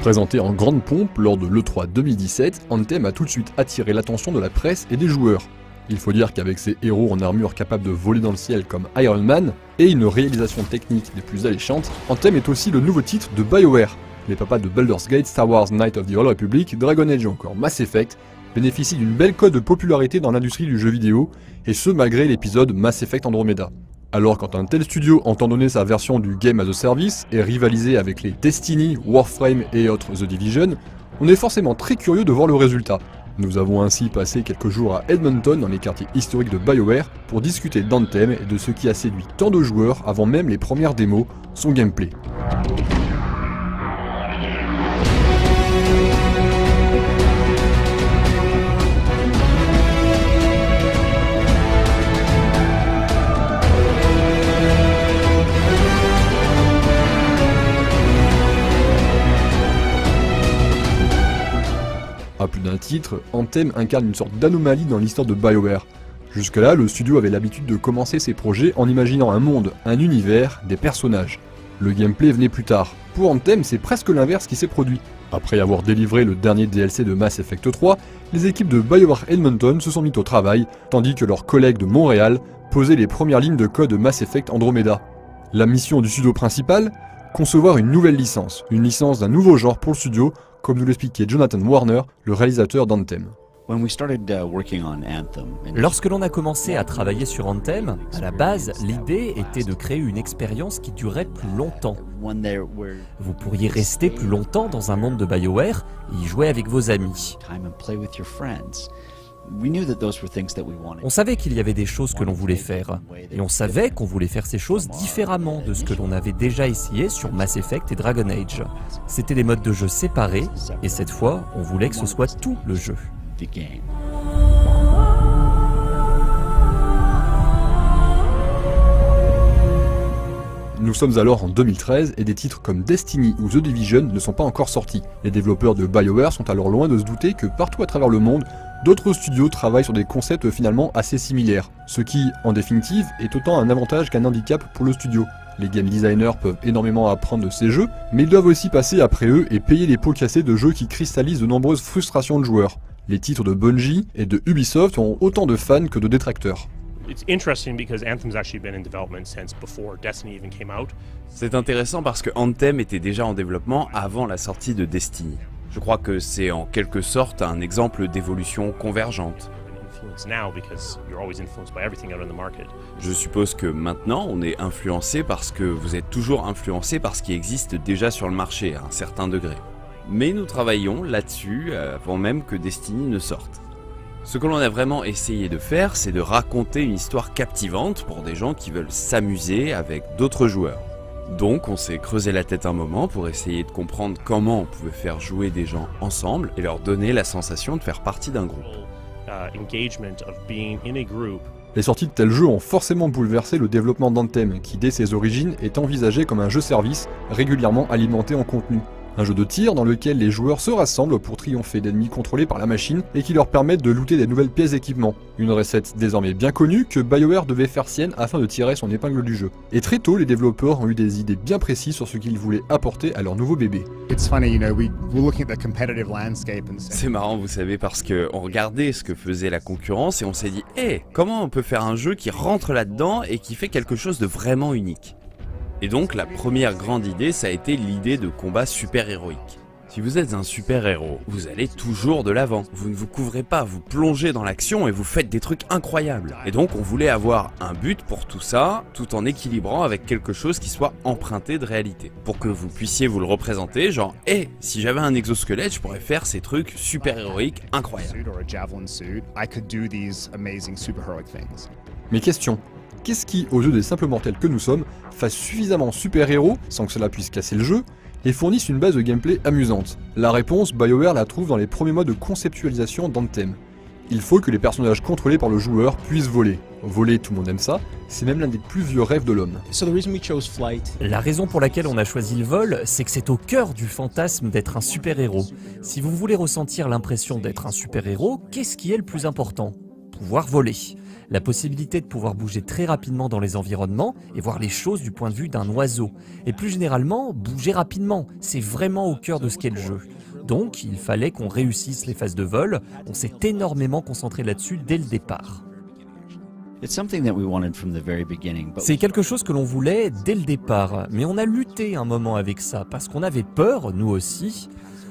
Présenté en grande pompe lors de l'E3 2017, Anthem a tout de suite attiré l'attention de la presse et des joueurs. Il faut dire qu'avec ses héros en armure capables de voler dans le ciel comme Iron Man, et une réalisation technique des plus alléchantes, Anthem est aussi le nouveau titre de BioWare. Les papas de Baldur's Gate, Star Wars Knights of the Old Republic, Dragon Age ou encore Mass Effect bénéficient d'une belle cote de popularité dans l'industrie du jeu vidéo, et ce malgré l'épisode Mass Effect Andromeda. Alors quand un tel studio entend donner sa version du Game as a Service et rivaliser avec les Destiny, Warframe et autres The Division, on est forcément très curieux de voir le résultat. Nous avons ainsi passé quelques jours à Edmonton dans les quartiers historiques de BioWare pour discuter d'Anthem et de ce qui a séduit tant de joueurs avant même les premières démos, son gameplay. À plus d'un titre, Anthem incarne une sorte d'anomalie dans l'histoire de BioWare. Jusque-là, le studio avait l'habitude de commencer ses projets en imaginant un monde, un univers, des personnages. Le gameplay venait plus tard. Pour Anthem, c'est presque l'inverse qui s'est produit. Après avoir délivré le dernier DLC de Mass Effect 3, les équipes de BioWare Edmonton se sont mis au travail, tandis que leurs collègues de Montréal posaient les premières lignes de code de Mass Effect Andromeda. La mission du studio principal ? Concevoir une nouvelle licence, une licence d'un nouveau genre pour le studio, comme nous l'expliquait Jonathan Warner, le réalisateur d'Anthem. Lorsque l'on a commencé à travailler sur Anthem, à la base, l'idée était de créer une expérience qui durait plus longtemps. Vous pourriez rester plus longtemps dans un monde de BioWare et y jouer avec vos amis. On savait qu'il y avait des choses que l'on voulait faire, et on savait qu'on voulait faire ces choses différemment de ce que l'on avait déjà essayé sur Mass Effect et Dragon Age. C'était des modes de jeu séparés, et cette fois, on voulait que ce soit tout le jeu. Nous sommes alors en 2013 et des titres comme Destiny ou The Division ne sont pas encore sortis. Les développeurs de BioWare sont alors loin de se douter que partout à travers le monde, d'autres studios travaillent sur des concepts finalement assez similaires. Ce qui, en définitive, est autant un avantage qu'un handicap pour le studio. Les game designers peuvent énormément apprendre de ces jeux, mais ils doivent aussi passer après eux et payer les pots cassés de jeux qui cristallisent de nombreuses frustrations de joueurs. Les titres de Bungie et de Ubisoft ont autant de fans que de détracteurs. C'est intéressant parce que Anthem était déjà en développement avant la sortie de Destiny. Je crois que c'est en quelque sorte un exemple d'évolution convergente. Je suppose que maintenant on est influencé parce que vous êtes toujours influencé par ce qui existe déjà sur le marché à un certain degré. Mais nous travaillons là-dessus avant même que Destiny ne sorte. Ce que l'on a vraiment essayé de faire, c'est de raconter une histoire captivante pour des gens qui veulent s'amuser avec d'autres joueurs. Donc on s'est creusé la tête un moment pour essayer de comprendre comment on pouvait faire jouer des gens ensemble et leur donner la sensation de faire partie d'un groupe. Les sorties de tels jeux ont forcément bouleversé le développement d'Anthem, qui dès ses origines est envisagé comme un jeu-service régulièrement alimenté en contenu. Un jeu de tir dans lequel les joueurs se rassemblent pour triompher d'ennemis contrôlés par la machine et qui leur permettent de looter des nouvelles pièces d'équipement. Une recette désormais bien connue que BioWare devait faire sienne afin de tirer son épingle du jeu. Et très tôt, les développeurs ont eu des idées bien précises sur ce qu'ils voulaient apporter à leur nouveau bébé. C'est marrant, vous savez, parce qu'on regardait ce que faisait la concurrence et on s'est dit « Hey, comment on peut faire un jeu qui rentre là-dedans et qui fait quelque chose de vraiment unique ?» Et donc la première grande idée, ça a été l'idée de combat super-héroïque. Si vous êtes un super-héros, vous allez toujours de l'avant. Vous ne vous couvrez pas, vous plongez dans l'action et vous faites des trucs incroyables. Et donc on voulait avoir un but pour tout ça, tout en équilibrant avec quelque chose qui soit emprunté de réalité. Pour que vous puissiez vous le représenter, genre « Hey, si j'avais un exosquelette, je pourrais faire ces trucs super-héroïques incroyables. » Mais question, qu'est-ce qui, aux yeux des simples mortels que nous sommes, fasse suffisamment super-héros, sans que cela puisse casser le jeu, et fournisse une base de gameplay amusante? La réponse, BioWare la trouve dans les premiers mois de conceptualisation d'Anthem. Il faut que les personnages contrôlés par le joueur puissent voler. Voler, tout le monde aime ça, c'est même l'un des plus vieux rêves de l'homme. La raison pour laquelle on a choisi le vol, c'est que c'est au cœur du fantasme d'être un super-héros. Si vous voulez ressentir l'impression d'être un super-héros, qu'est-ce qui est le plus important ? pouvoir voler. La possibilité de pouvoir bouger très rapidement dans les environnements et voir les choses du point de vue d'un oiseau. Et plus généralement, bouger rapidement, c'est vraiment au cœur de ce qu'est le jeu. Donc, il fallait qu'on réussisse les phases de vol, on s'est énormément concentré là-dessus dès le départ. C'est quelque chose que l'on voulait dès le départ, mais on a lutté un moment avec ça, parce qu'on avait peur, nous aussi.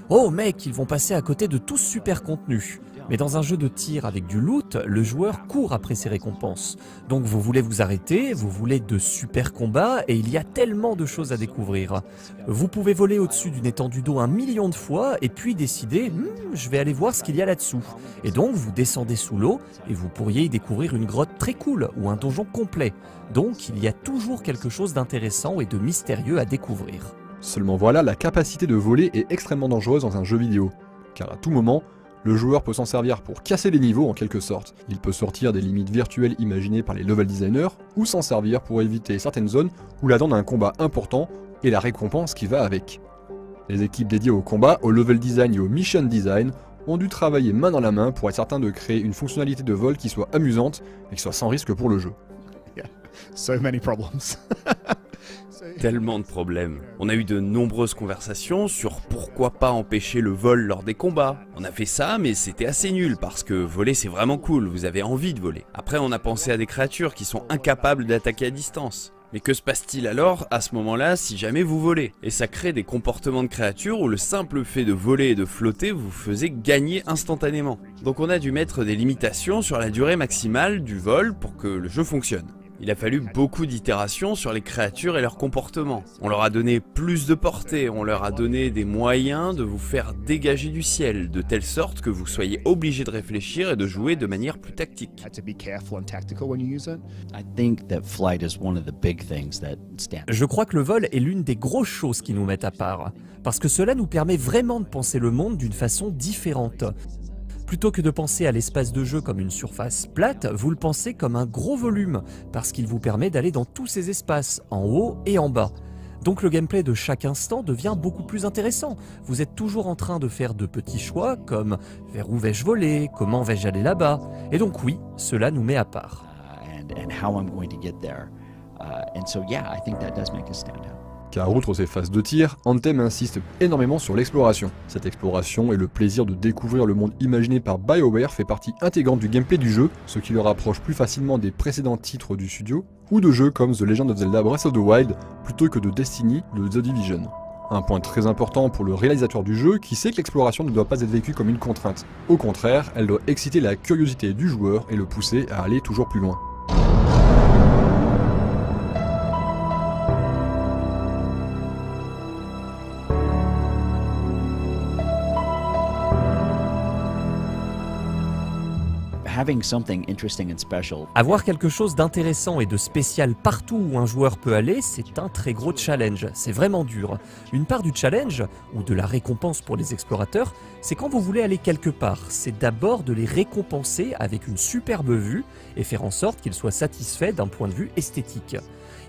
Oh mec, ils vont passer à côté de tout ce super contenu. Mais dans un jeu de tir avec du loot, le joueur court après ses récompenses. Donc vous voulez vous arrêter, vous voulez de super combats, et il y a tellement de choses à découvrir. Vous pouvez voler au-dessus d'une étendue d'eau 1 million de fois, et puis décider, je vais aller voir ce qu'il y a là-dessous. Et donc vous descendez sous l'eau, et vous pourriez y découvrir une grotte très cool, ou un donjon complet. Donc il y a toujours quelque chose d'intéressant et de mystérieux à découvrir. Seulement voilà, la capacité de voler est extrêmement dangereuse dans un jeu vidéo, car à tout moment, le joueur peut s'en servir pour casser les niveaux en quelque sorte. Il peut sortir des limites virtuelles imaginées par les level designers, ou s'en servir pour éviter certaines zones où l'attend un combat important et la récompense qui va avec. Les équipes dédiées au combat, au level design et au mission design ont dû travailler main dans la main pour être certains de créer une fonctionnalité de vol qui soit amusante et qui soit sans risque pour le jeu. Yeah. So many problems. Tellement de problèmes. On a eu de nombreuses conversations sur pourquoi pas empêcher le vol lors des combats. On a fait ça, mais c'était assez nul parce que voler c'est vraiment cool, vous avez envie de voler. Après on a pensé à des créatures qui sont incapables d'attaquer à distance. Mais que se passe-t-il alors à ce moment-là si jamais vous volez? Et ça crée des comportements de créatures où le simple fait de voler et de flotter vous faisait gagner instantanément. Donc on a dû mettre des limitations sur la durée maximale du vol pour que le jeu fonctionne. Il a fallu beaucoup d'itérations sur les créatures et leurs comportements. On leur a donné plus de portée, on leur a donné des moyens de vous faire dégager du ciel, de telle sorte que vous soyez obligé de réfléchir et de jouer de manière plus tactique. Je crois que le vol est l'une des grosses choses qui nous mettent à part, parce que cela nous permet vraiment de penser le monde d'une façon différente. Plutôt que de penser à l'espace de jeu comme une surface plate, vous le pensez comme un gros volume, parce qu'il vous permet d'aller dans tous ces espaces, en haut et en bas. Donc le gameplay de chaque instant devient beaucoup plus intéressant. Vous êtes toujours en train de faire de petits choix, comme vers où vais-je voler, comment vais-je aller là-bas. Et donc oui, cela nous met à part. Car outre ces phases de tir, Anthem insiste énormément sur l'exploration. Cette exploration et le plaisir de découvrir le monde imaginé par BioWare fait partie intégrante du gameplay du jeu, ce qui le rapproche plus facilement des précédents titres du studio, ou de jeux comme The Legend of Zelda Breath of the Wild, plutôt que de Destiny de The Division. Un point très important pour le réalisateur du jeu qui sait que l'exploration ne doit pas être vécue comme une contrainte. Au contraire, elle doit exciter la curiosité du joueur et le pousser à aller toujours plus loin. Avoir quelque chose d'intéressant et de spécial partout où un joueur peut aller, c'est un très gros challenge, c'est vraiment dur. Une part du challenge, ou de la récompense pour les explorateurs, c'est quand vous voulez aller quelque part, c'est d'abord de les récompenser avec une superbe vue et faire en sorte qu'ils soient satisfaits d'un point de vue esthétique.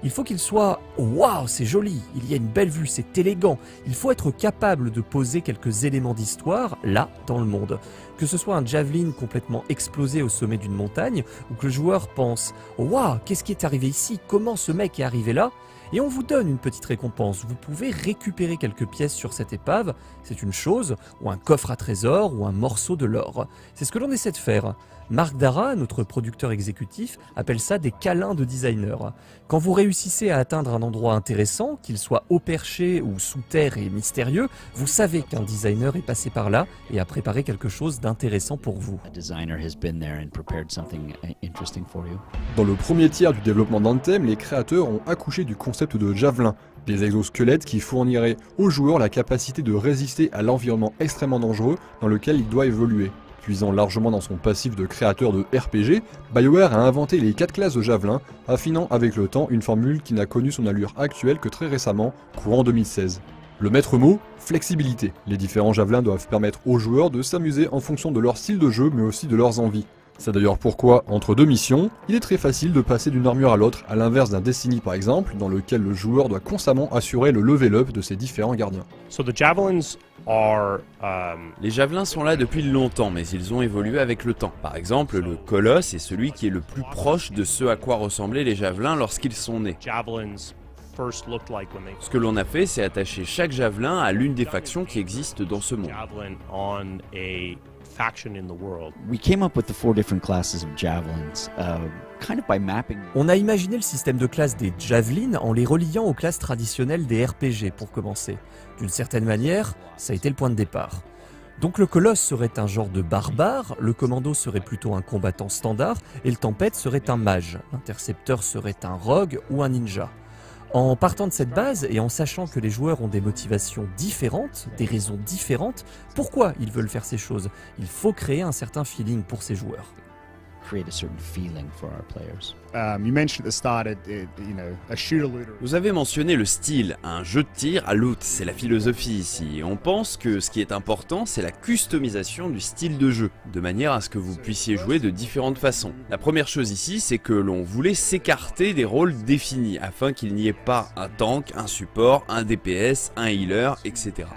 Il faut qu'il soit « Waouh, c'est joli, il y a une belle vue, c'est élégant ». Il faut être capable de poser quelques éléments d'histoire, là, dans le monde. Que ce soit un javelin complètement explosé au sommet d'une montagne, ou que le joueur pense « Waouh, qu'est-ce qui est arrivé ici? Comment ce mec est arrivé là ?» Et on vous donne une petite récompense. Vous pouvez récupérer quelques pièces sur cette épave, c'est une chose, ou un coffre à trésor, ou un morceau de l'or. C'est ce que l'on essaie de faire. Marc Dara, notre producteur exécutif, appelle ça des câlins de designers. Quand vous réussissez à atteindre un endroit intéressant, qu'il soit haut perché ou sous terre et mystérieux, vous savez qu'un designer est passé par là et a préparé quelque chose d'intéressant pour vous. Dans le premier tiers du développement d'Anthem, les créateurs ont accouché du concept de javelin, des exosquelettes qui fourniraient aux joueurs la capacité de résister à l'environnement extrêmement dangereux dans lequel il doit évoluer. Puisant largement dans son passif de créateur de RPG, BioWare a inventé les 4 classes de javelin, affinant avec le temps une formule qui n'a connu son allure actuelle que très récemment, courant 2016. Le maître mot, flexibilité. Les différents javelins doivent permettre aux joueurs de s'amuser en fonction de leur style de jeu mais aussi de leurs envies. C'est d'ailleurs pourquoi, entre deux missions, il est très facile de passer d'une armure à l'autre, à l'inverse d'un Destiny par exemple, dans lequel le joueur doit constamment assurer le level up de ses différents gardiens. Les javelins sont là depuis longtemps, mais ils ont évolué avec le temps. Par exemple, le colosse est celui qui est le plus proche de ce à quoi ressemblaient les javelins lorsqu'ils sont nés. Ce que l'on a fait, c'est attacher chaque javelin à l'une des factions qui existent dans ce monde. On a imaginé le système de classes des javelins en les reliant aux classes traditionnelles des RPG pour commencer. D'une certaine manière, ça a été le point de départ. Donc le colosse serait un genre de barbare, le commando serait plutôt un combattant standard et le tempête serait un mage, l'intercepteur serait un rogue ou un ninja. En partant de cette base et en sachant que les joueurs ont des motivations différentes, des raisons différentes, pourquoi ils veulent faire ces choses, il faut créer un certain feeling pour ces joueurs. Vous avez mentionné le style, un jeu de tir à loot, c'est la philosophie ici. Et on pense que ce qui est important, c'est la customisation du style de jeu, de manière à ce que vous puissiez jouer de différentes façons. La première chose ici, c'est que l'on voulait s'écarter des rôles définis, afin qu'il n'y ait pas un tank, un support, un DPS, un healer, etc.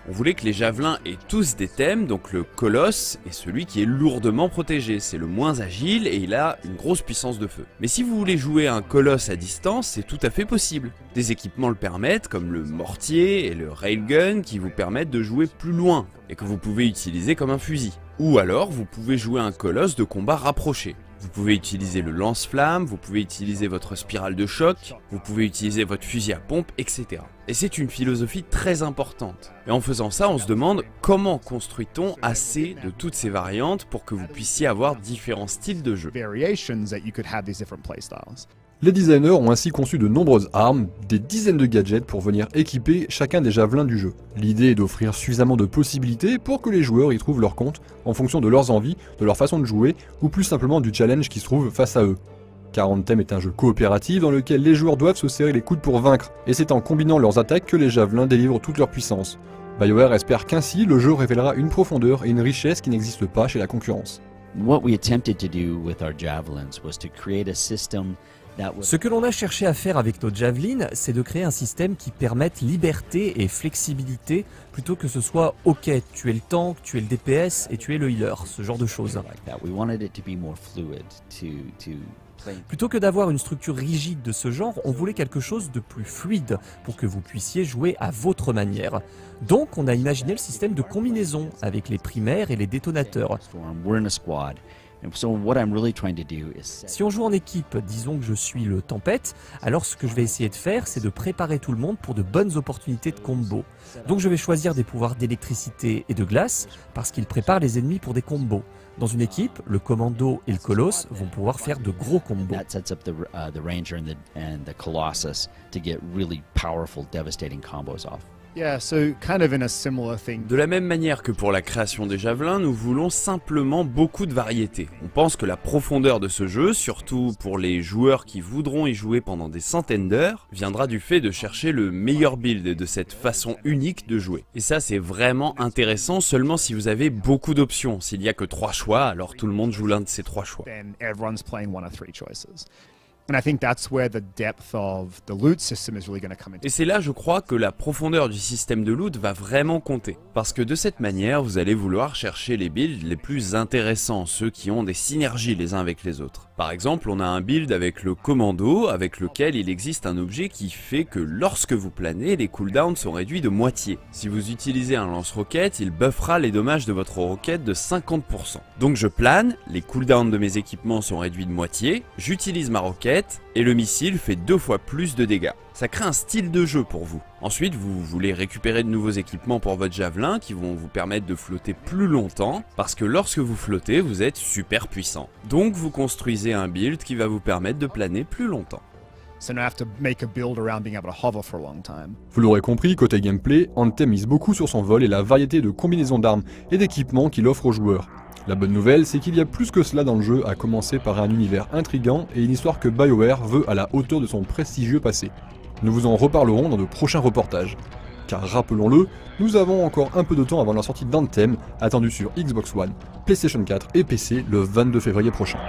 On voulait que les javelins aient tous des thèmes, donc le colosse est celui qui est lourdement protégé, c'est le moins agile et il a une grosse puissance de feu. Mais si vous voulez jouer un colosse à distance, c'est tout à fait possible. Des équipements le permettent, comme le mortier et le railgun qui vous permettent de jouer plus loin et que vous pouvez utiliser comme un fusil. Ou alors vous pouvez jouer un colosse de combat rapproché. Vous pouvez utiliser le lance-flamme, vous pouvez utiliser votre spirale de choc, vous pouvez utiliser votre fusil à pompe, etc. Et c'est une philosophie très importante. Et en faisant ça, on se demande comment construit-on assez de toutes ces variantes pour que vous puissiez avoir différents styles de jeu. Les designers ont ainsi conçu de nombreuses armes, des dizaines de gadgets pour venir équiper chacun des javelins du jeu. L'idée est d'offrir suffisamment de possibilités pour que les joueurs y trouvent leur compte en fonction de leurs envies, de leur façon de jouer ou plus simplement du challenge qui se trouve face à eux. Car Anthem est un jeu coopératif dans lequel les joueurs doivent se serrer les coudes pour vaincre, et c'est en combinant leurs attaques que les javelins délivrent toute leur puissance. BioWare espère qu'ainsi le jeu révélera une profondeur et une richesse qui n'existent pas chez la concurrence. Ce que l'on a cherché à faire avec nos javelins, c'est de créer un système qui permette liberté et flexibilité, plutôt que ce soit « ok, tu es le tank, tu es le DPS et tu es le healer », ce genre de choses. Plutôt que d'avoir une structure rigide de ce genre, on voulait quelque chose de plus fluide, pour que vous puissiez jouer à votre manière. Donc on a imaginé le système de combinaison, avec les primaires et les détonateurs. Si on joue en équipe, disons que je suis le tempête, alors ce que je vais essayer de faire, c'est de préparer tout le monde pour de bonnes opportunités de combo. Donc je vais choisir des pouvoirs d'électricité et de glace, parce qu'ils préparent les ennemis pour des combos. Dans une équipe, le commando et le colosse vont pouvoir faire de gros combos. De la même manière que pour la création des javelins, nous voulons simplement beaucoup de variété. On pense que la profondeur de ce jeu, surtout pour les joueurs qui voudront y jouer pendant des centaines d'heures, viendra du fait de chercher le meilleur build et de cette façon unique de jouer. Et ça c'est vraiment intéressant seulement si vous avez beaucoup d'options. S'il n'y a que 3 choix, alors tout le monde joue l'un de ces 3 choix. Et c'est là, je crois, que la profondeur du système de loot va vraiment compter. Parce que de cette manière, vous allez vouloir chercher les builds les plus intéressants, ceux qui ont des synergies les uns avec les autres. Par exemple, on a un build avec le commando, avec lequel il existe un objet qui fait que lorsque vous planez, les cooldowns sont réduits de moitié. Si vous utilisez un lance-roquette, il buffera les dommages de votre roquette de 50%. Donc je plane, les cooldowns de mes équipements sont réduits de moitié, j'utilise ma roquette, et le missile fait 2 fois plus de dégâts. Ça crée un style de jeu pour vous. Ensuite, vous voulez récupérer de nouveaux équipements pour votre javelin qui vont vous permettre de flotter plus longtemps, parce que lorsque vous flottez, vous êtes super puissant. Donc vous construisez un build qui va vous permettre de planer plus longtemps. Vous l'aurez compris, côté gameplay, Anthem mise beaucoup sur son vol et la variété de combinaisons d'armes et d'équipements qu'il offre aux joueurs. La bonne nouvelle, c'est qu'il y a plus que cela dans le jeu, à commencer par un univers intrigant et une histoire que BioWare veut à la hauteur de son prestigieux passé. Nous vous en reparlerons dans de prochains reportages. car rappelons-le, nous avons encore un peu de temps avant la sortie d'Anthem, attendue sur Xbox One, PlayStation 4 et PC le 22 février prochain.